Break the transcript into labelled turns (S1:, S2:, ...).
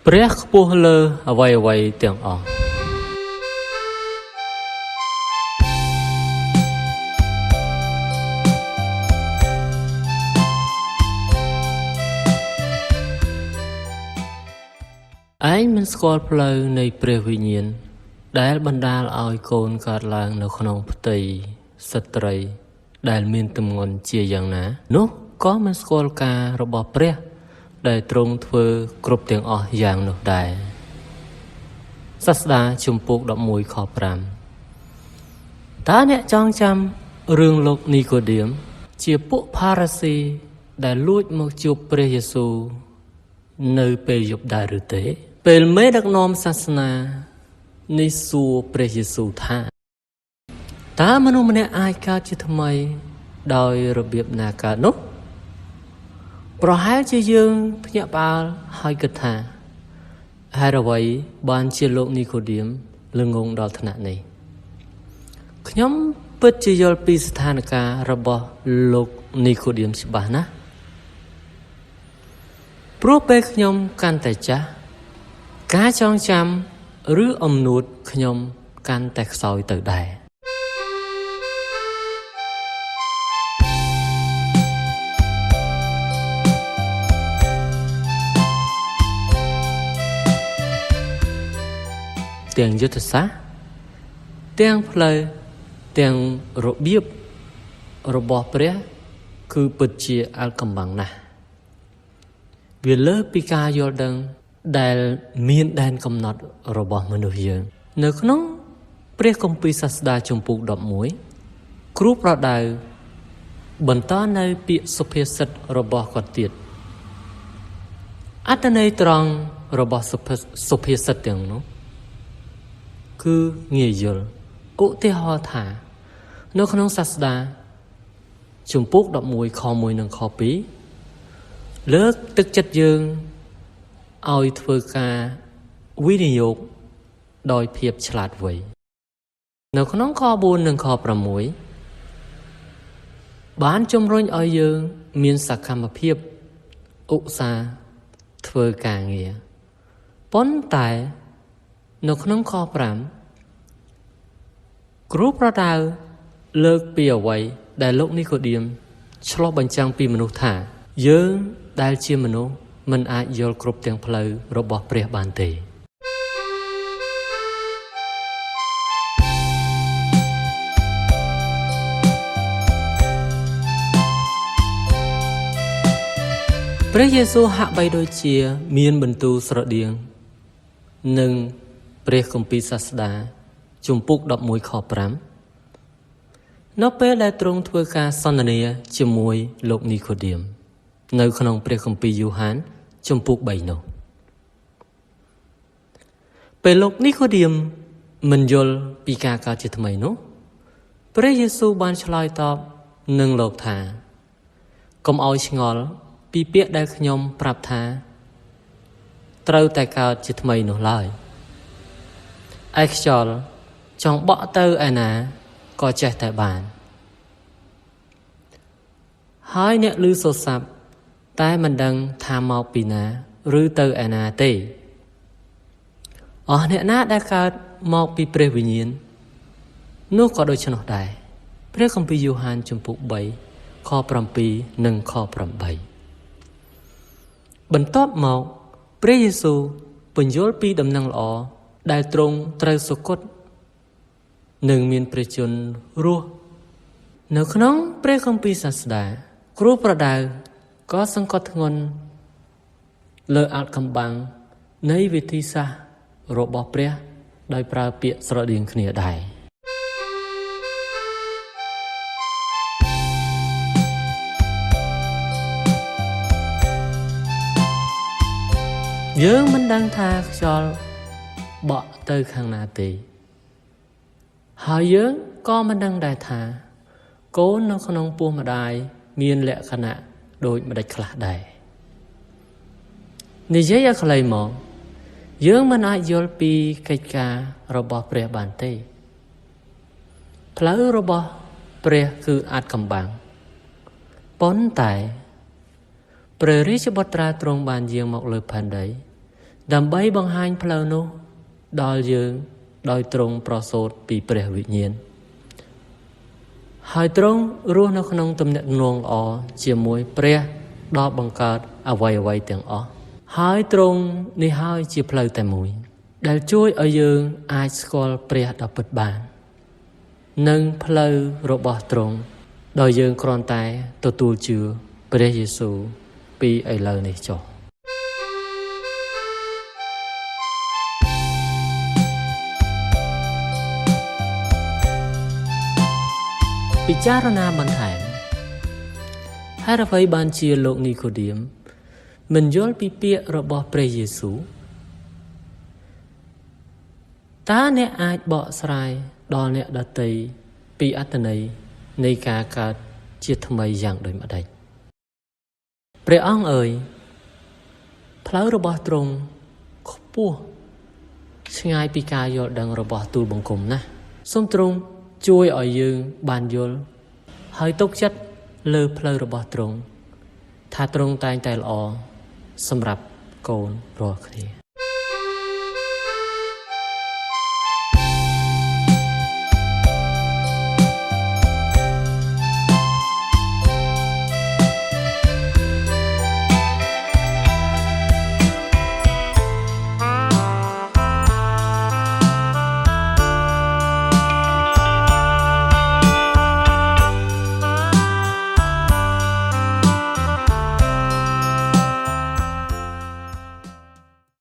S1: ព្រះខ្ពស់លើអ្វីៗទាំងអស់ឯងមិនស្គាល់ផ្លូវនៃព្រះវិញ្ញាណដែលបណ្ដាលឲ្យកូនកើតឡើងនៅក្នុងផ្ទៃស្ត្រីដែលមានទម្ងន់ជាយ៉ាងណានោះក៏មិនស្គាល់ការរបស់ព្រះដែលទ្រង់ធ្វើគ្រប់ទាំងអស់យ៉ាងនោះដែរសាស្តាជំពូក11ខ5តើអ្នកចងចាំរឿងលោកនីកូឌៀមជាពួកផារ៉ាស៊ីដែលលួចមកជួបព្រះយេស៊ូវនៅពេលយប់ដែរឬទេពេលមេដឹកនាំសាសនានេះសួរព្រះយេស៊ូវថាតើមនុស្សម្នាក់អាចកើតជាថ្មីដោយរបៀបណាកើតនោះប្រហែលជាយើងភ្ញាក់ផ្អើលហើយគិតថាហេតុអ្វីបានជាលោកនីកូឌៀមល្ងងដល់ថ្នាក់នេះខ្ញុំពិតជាយល់ពីស្ថានភាពរបស់លោកនីកូឌៀមច្បាស់ណាស់ព្រោះពេលខ្ញុំកាន់តែចាស់ការចងចាំឬអំនួតខ្ញុំកាន់តែខ្សោយទៅដែរទាំងយុទ្ធសាស្ត្រទាំងផ្លូវទាំងរបៀបរបស់ព្រះគឺពិតជាអាលកំបាំងណាស់វាលើសពីការយល់ដឹងដែលមានដែនកំណត់របស់មនុស្សយើងនៅក្នុងព្រះគម្ពីរសាស្តាជំពូក11គ្រូប្រដៅបន្តនៅពាក្យសុភាសិតរបស់គាត់ទៀតអត្ថន័យត្រង់របស់សុភាសិតទាំងនោះគឺងាយយល់ឧទាហរណ៍ថានៅក្នុងសាស្តាជំពូក11ខ1និងខ2លើកទឹកចិត្តយើងឲ្យធ្វើការវិនិយោគដោយភាពឆ្លាតវៃនៅក្នុងខ4និងខ6បានជំរុញឲ្យយើងមានសកម្មភាពឧស្សាហ៍ធ្វើការងារប៉ុន្តែនៅក្នុងខ5គ្រូប្រដៅលើកពីអ្វីដែលលោកនីកូឌៀមឆ្លុះបញ្ចាំងពីមនុស្សថាយើងដែលជាមនុស្សមិនអាចយល់គ្រប់ទាំងផ្លូវរបស់ព្រះបានទេព្រះយេស៊ូវហាក់បីដូចជាមានបន្ទូលស្រដៀងនឹងព្រះគម្ពីរសាស្តាជំពូក11ខ5នៅពេលដែលទ្រង់ធ្វើការសន្ទនាជាមួយលោកនីកូឌៀមនៅក្នុងព្រះគម្ពីរយូហានជំពូក3នោះពេលលោកនីកូឌៀមមិនយល់ពីការកើតជាថ្មីនោះព្រះយេស៊ូវបានឆ្លើយតបនឹងលោកថាកុំឲ្យឆ្ងល់ពីពាក្យដែលខ្ញុំប្រាប់ថាត្រូវតែកើតជាថ្មីនោះឡើយឯខ្យល់ចង់បក់ទៅឯណាក៏ចេះតែបានហើយអ្នកឮសូរស័ព្ទតែមិនដឹងថាមកពីណាឬទៅឯណាទេអស់អ្នកណាដែលកើតមកពីព្រះវិញ្ញាណនោះក៏ដូច្នោះដែរព្រះគម្ពីរយូហានជំពូក3ខ7និងខ8បន្ទាប់មកព្រះយេស៊ូវពន្យល់ពីដំណឹងល្អដែលទ្រង់ត្រូវសុគតនឹងមានព្រះជន្មរស់នៅក្នុងព្រះគម្ពីរសាស្តាគ្រូប្រដៅក៏សង្កត់ធ្ងន់លើអាថ៌កំបាំងនៃវិធីសាស្ត្ររបស់ព្រះដោយប្រើពាក្យស្រដៀងគ្នាដែរយើងមិនដឹងថាខ្យល់បក់ទៅខាងណាទេហើយយើងក៏មិនដឹងដែរថាកូននៅក្នុងពោះម្ដាយមានលក្ខណៈដូចម្ដេចខ្លះដែរនិយាយឲ្យខ្លីមកយើងមិនអាចយល់ពីកិច្ចការរបស់ព្រះបានទេផ្លូវរបស់ព្រះគឺអាថ៌កំបាំងប៉ុន្តែព្រះរាជបុត្រាទ្រង់បានយាងមកលើផែនដី ដើម្បីបង្ហាញផ្លូវនោះដល់យើងដោយទ្រង់ប្រសូតពីព្រះវិញ្ញាណហើយទ្រង់រស់នៅក្នុងទំនាក់ទំនងល្អជាមួយព្រះដ៏បង្កើតអ្វីៗទាំងអស់ហើយទ្រង់នេះហើយជាផ្លូវតែមួយដែលជួយឲ្យយើងអាចស្គាល់ព្រះដ៏ពិតបាននិងផ្លូវរបស់ទ្រង់ដោយយើងគ្រាន់តែទទួលជឿព្រះយេស៊ូវពីឥឡូវនេះចុះពិចារណាបន្ថែមហេតុអ្វីបានជាលោកនីកូឌៀមមិនយល់ពីពាក្យរបស់ព្រះយេស៊ូវតើអ្នកអាចបកស្រាយដល់អ្នកដទៃពីអត្ថន័យនៃការកើតជាថ្មីយ៉ាងដូចម្តេចព្រះអង្គអើយផ្លូវរបស់ទ្រង់ខ្ពស់ឆ្ងាយពីការយល់ដឹងរបស់ទូលបង្គំណាស់សូមទ្រង់ជួយឲ្យយើងបានយល់ហើយទុកចិត្តលើផ្លូវរបស់ទ្រង់ថាទ្រង់តែងតែល្អសម្រាប់កូនរាល់គ្នា